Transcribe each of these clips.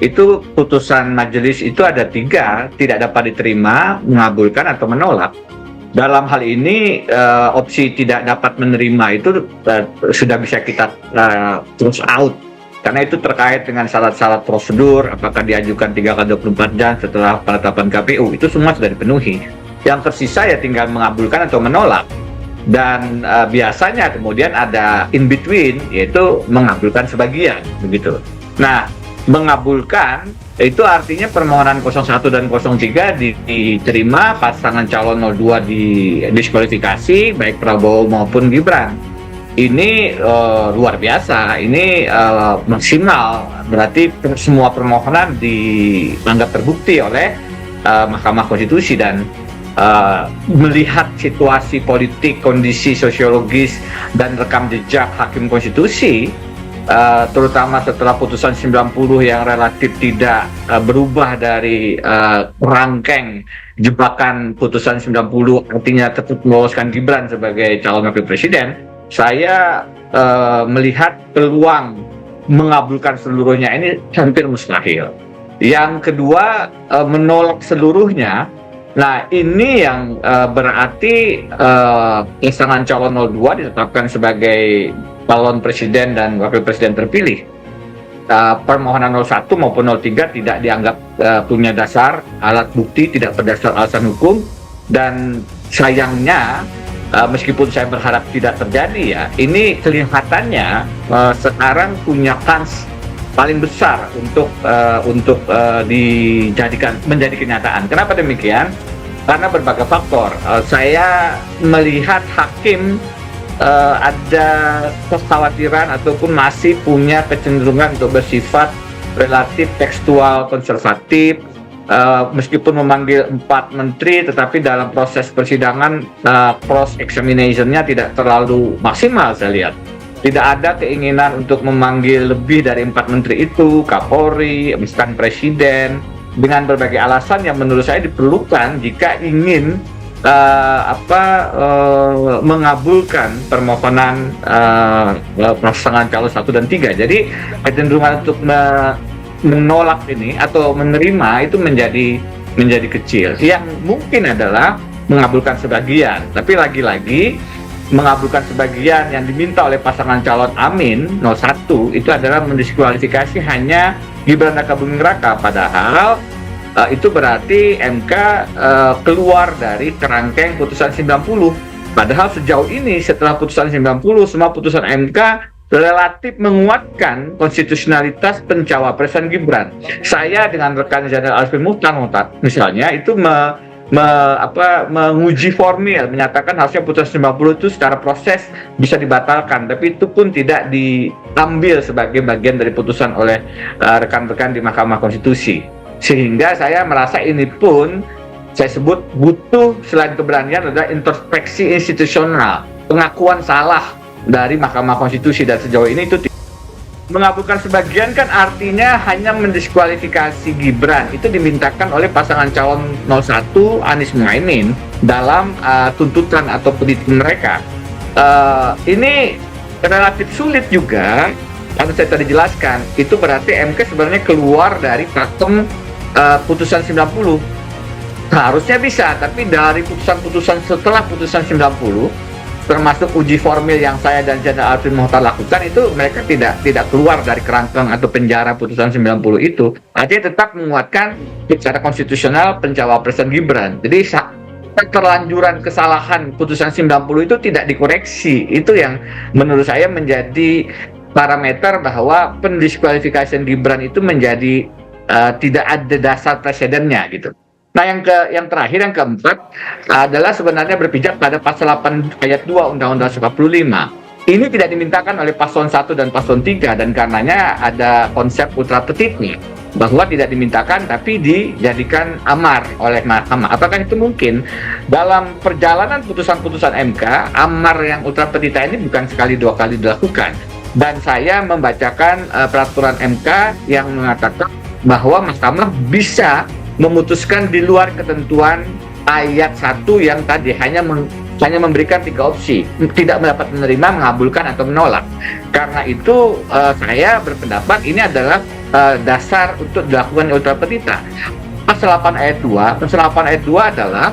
itu putusan majelis itu ada 3, tidak dapat diterima, mengabulkan atau menolak. Dalam hal ini opsi tidak dapat menerima itu sudah bisa kita terus out, karena itu terkait dengan syarat-syarat prosedur, apakah diajukan 3 kali 24 jam setelah penetapan KPU, itu semua sudah dipenuhi. Yang tersisa ya tinggal mengabulkan atau menolak. Dan biasanya kemudian ada in between, yaitu mengabulkan sebagian, begitu. Nah, mengabulkan itu artinya permohonan 01 dan 03 diterima, pasangan calon 02 didiskualifikasi, baik Prabowo maupun Gibran. Ini luar biasa, ini maksimal, berarti semua permohonan dianggap terbukti oleh Mahkamah Konstitusi. Dan melihat situasi politik, kondisi sosiologis, dan rekam jejak Hakim Konstitusi, terutama setelah putusan 90 yang relatif tidak berubah dari rangkaian jebakan putusan 90, artinya tetap meloloskan Gibran sebagai calon wakil presiden, saya melihat peluang mengabulkan seluruhnya ini hampir mustahil. Yang kedua, menolak seluruhnya. Nah, ini yang berarti pasangan calon 02 ditetapkan sebagai calon presiden dan wakil presiden terpilih. Permohonan 01 maupun 03 tidak dianggap punya dasar alat bukti, tidak berdasar alasan hukum, dan sayangnya meskipun saya berharap tidak terjadi ya, ini kelihatannya sekarang punya kans paling besar untuk menjadi kenyataan. Kenapa demikian? Karena berbagai faktor. Saya melihat hakim ada kekhawatiran ataupun masih punya kecenderungan untuk bersifat relatif tekstual konservatif, meskipun memanggil 4 menteri, tetapi dalam proses persidangan cross examination-nya tidak terlalu maksimal saya lihat. Tidak ada keinginan untuk memanggil lebih dari 4 menteri itu, Kapolri, misalkan presiden, dengan berbagai alasan yang menurut saya diperlukan jika ingin mengabulkan permohonan pasangan calon 1 dan 3. Jadi kecenderungan untuk menolak ini atau menerima itu menjadi kecil. Yang mungkin adalah mengabulkan sebagian, tapi lagi-lagi mengabulkan sebagian yang diminta oleh pasangan calon Amin 01 itu adalah mendiskualifikasi hanya Gibran Rakabuming Raka, padahal itu berarti MK keluar dari kerangkeng putusan 90. Padahal sejauh ini setelah putusan 90, semua putusan MK relatif menguatkan konstitusionalitas pencawapresan Gibran. Saya dengan rekan Jenderal Arifin Muhtar misalnya itu menguji formil, menyatakan harusnya putusan 90 itu secara proses bisa dibatalkan, tapi itu pun tidak diambil sebagai bagian dari putusan oleh rekan-rekan di Mahkamah Konstitusi. Sehingga saya merasa ini pun saya sebut butuh, selain keberanian, adalah introspeksi institusional, pengakuan salah dari Mahkamah Konstitusi. Dan sejauh ini itu mengabulkan sebagian kan artinya hanya mendiskualifikasi Gibran. Itu dimintakan oleh pasangan calon 01 Anies Muhaimin dalam tuntutan atau petitum mereka. Ini relatif sulit juga, karena saya tadi jelaskan, itu berarti MK sebenarnya keluar dari pakem putusan 90. Harusnya bisa, tapi dari putusan-putusan setelah putusan 90, termasuk uji formil yang saya dan Jenderal Arifin Muhtar lakukan, itu mereka tidak keluar dari kerangkeng atau penjara putusan 90 itu. Artinya tetap menguatkan secara konstitusional pencawapresan Gibran. Jadi keterlanjuran kesalahan putusan 90 itu tidak dikoreksi. Itu yang menurut saya menjadi parameter bahwa pendiskualifikasian Gibran itu menjadi tidak ada dasar presidennya gitu. Nah, yang terakhir, yang keempat adalah sebenarnya berpijak pada pasal 8 ayat 2 Undang-Undang 45. Ini tidak dimintakan oleh paslon 1 dan paslon 3, dan karenanya ada konsep ultra petitnya, bahwa tidak dimintakan tapi dijadikan amar oleh mahkamah. Apakah itu mungkin? Dalam perjalanan putusan-putusan MK, amar yang ultra petita ini bukan sekali 2 kali dilakukan. Dan saya membacakan peraturan MK yang mengatakan bahwa mahkamah bisa memutuskan di luar ketentuan ayat 1 yang tadi hanya memberikan 3 opsi, tidak mendapat menerima, mengabulkan, atau menolak. Karena itu saya berpendapat ini adalah dasar untuk dilakukan ultra petita. Pasal 8 ayat 2 adalah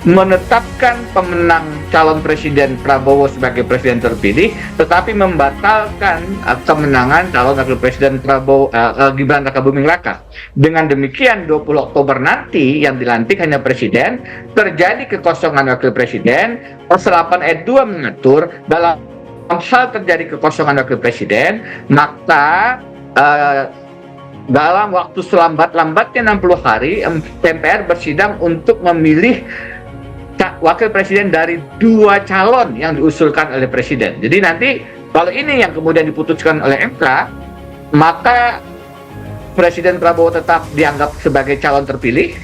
menetapkan pemenang calon presiden Prabowo sebagai presiden terpilih, tetapi membatalkan kemenangan calon wakil presiden Prabowo Gibran Rakabuming Raka. Dengan demikian 20 Oktober nanti yang dilantik hanya presiden, terjadi kekosongan wakil presiden. Pasal 8 ayat 2 mengatur dalam hal terjadi kekosongan wakil presiden, maka dalam waktu selambat-lambatnya 60 hari MPR bersidang untuk memilih wakil presiden dari 2 calon yang diusulkan oleh presiden. Jadi nanti kalau ini yang kemudian diputuskan oleh MK, maka Presiden Prabowo tetap dianggap sebagai calon terpilih,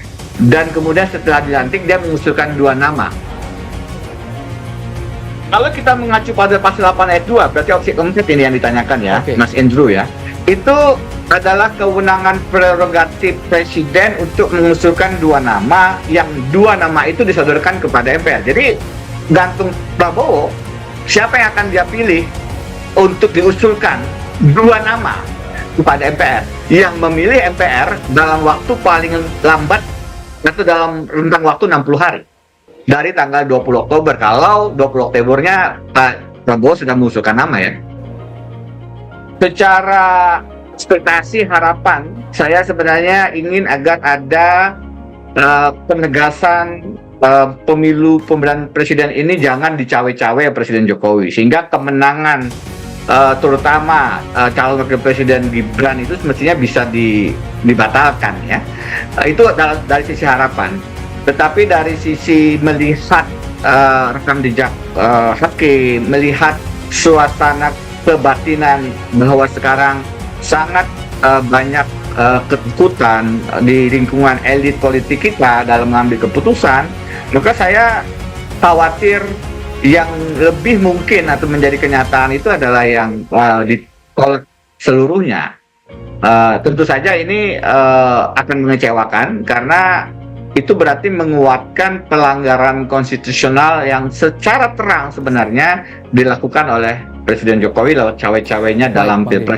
dan kemudian setelah dilantik dia mengusulkan 2 nama. Kalau kita mengacu pada pasal 8 ayat 2, berarti opsi keempat ini yang ditanyakan ya, Mas Andrew ya. Itu adalah kewenangan prerogatif presiden untuk mengusulkan 2 nama, yang 2 nama itu disodorkan kepada MPR. Jadi gantung Prabowo, siapa yang akan dia pilih untuk diusulkan 2 nama kepada MPR. Yang memilih MPR dalam waktu paling lambat, atau dalam rentang waktu 60 hari. Dari tanggal 20 Oktober, kalau 20 Oktobernya Pak Prabowo sudah mengusulkan nama ya. Secara ekspektasi harapan saya sebenarnya ingin agar ada penegasan pemilihan presiden ini jangan dicawe-cawe Presiden Jokowi, sehingga kemenangan terutama calon wakil presiden Gibran itu semestinya bisa dibatalkan ya. Itu dari sisi harapan. Tetapi dari sisi melihat rekam jejak hakim, melihat suasana kebatinan bahwa sekarang sangat banyak ketakutan di lingkungan elit politik kita dalam mengambil keputusan, maka saya khawatir yang lebih mungkin atau menjadi kenyataan itu adalah yang ditolak seluruhnya. Tentu saja ini akan mengecewakan, karena itu berarti menguatkan pelanggaran konstitusional yang secara terang sebenarnya dilakukan oleh Presiden Jokowi lewat cawe-cawenya dalam Pilpres